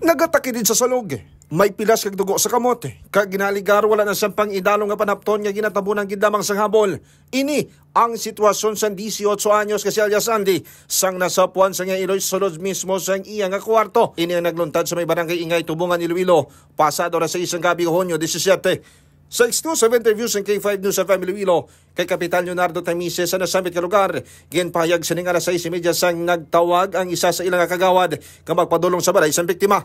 Nagataki din sa salog. May pilas kag dugo sa kamot. Kag ginaligar wala na siyang pang-idalong nga panapton nga ginatabunan gidamang sang habol. Ini ang sitwasyon sa 18 anyos kasi alias Andy sang nasapuan sa nga Iloy sulod mismo sang iya nga kwarto. Ini ang nagluntad sa may barangay Ingay Tubungan, Iloilo. Pasado na sa isang gabi Hunyo 17. Sa exclusive interview sa K5 News sa Family Wilo, kay Kapitan Leonardo Tamises sa nasambit ka lugar, ginpahayag sa ning alas 6:30 sang nagtawag ang isa sa ilang kagawad nga magpadulong sa balay sang biktima.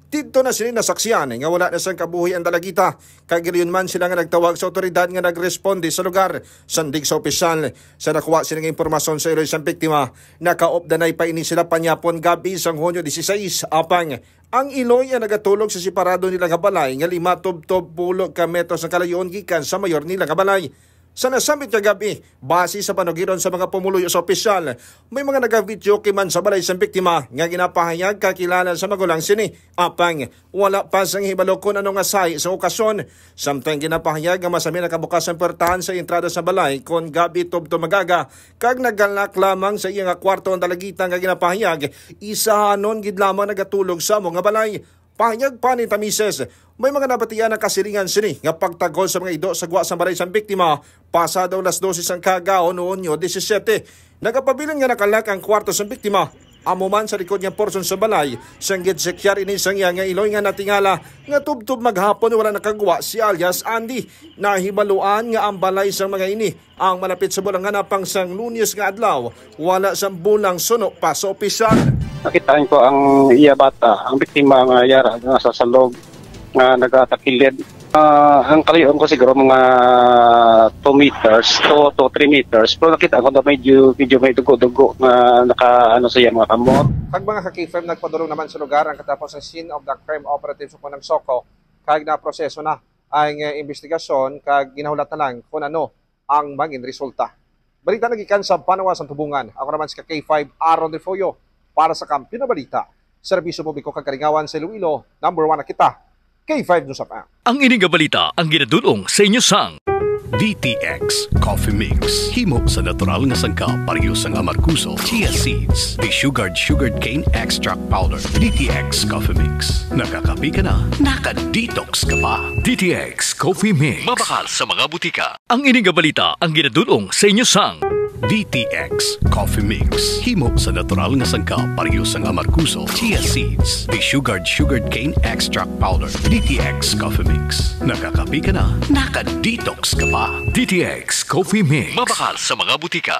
Dito na sila nasaksiyan nga wala na sang kabuhi ang dalagita. Kagiliyon man sila nga nagtawag sa otoridad nga nagresponde sa lugar. Sandig sa opisyal sa nakuha sila ng impormasyon sa iloy sang biktima. Nakaopdanay pa ini sila panyapon gabi sang Hunyo 16 apang ang Iloy ay nagatulog sa separado nilang kabalay nga 5 tubtob pulo ka metros ng kalayon gikan sa mayor nilang kabalay. Sa nasambit kagabi, base sa panugiron sa mga pumuluyo sa opisyal, may mga nag-video man sa balay sa biktima nga ginapahayag kakilala sa magulang sini. Apang, wala pa sang hibalo kung anong asay sa okasyon. Samtang ginapahayag nga masami nakabukas ang pertahan sa entrada sa balay kung gabi tubto magaga. Kag nagalak lamang sa iyang kwarto ang dalagita nga ginapahayag, isahanon gid lamang nagatulog sa mga balay. Pahayag pa ni Tamises, may mga nabatian na kasiringan sini nga pagtagol sa mga ido sa guwa sa balay sang biktima pasado las 12 ang kagaon noon 17. Nagapabilin nga nakalak ang kwarto sang biktima. Amo man sa likod nga porson sa balay, sanggit sekyar ini sang iya nga Iloy nga natingala nga tubtub maghapon wala nakagawa si alias Andy. Nahibaluan nga ang balay sang mga ini ang malapit sa bulangan pang sang Lunes nga adlaw, wala sang bulang suno pa sa opisyal. Nakitaan ko ang iya bata, ang biktima nga yara nasa salog nga nagatakilid. Ang kalayon ko siguro mga 2 meters, 2 to 3 meters. Pero nakita ko na medyo may dugo-dugo na naka sa mga kamot. Kag mga ka-K5 nagpadulong naman sa lugar ang katapos ng scene of the crime operative sa punang Soko. Kag na proseso na ang investigasyon kag ginahulat na lang kung ano ang maging resulta. Balita nagikan sa Panawasan Tubungan. Ako naman si K5 Aaron De Foyo para sa Kampi na Balita. Serbisyo publiko kagaringawan sa Iloilo, number 1 na kita. K5 News FM. Ang ining balita ang ginadulong sa inyo sang DTX Coffee Mix. Himo sa natural nga sangka pareho sang amarguso, chia seeds, sugared cane extract powder. DTX Coffee Mix. Nakakapi ka na, naka-detox ka pa. DTX Coffee Mix. Mabakal sa mga butika. Ang ining balita ang ginadulong sa inyo sang DTX Coffee Mix. Himo sa natural nga sangka pareho sang amarguso, chia seeds, sugared cane extract powder. DTX Coffee Mix. Nakakapi ka na, naka-detox ka pa. DTX Coffee Mix. Mabakal sa mga butika.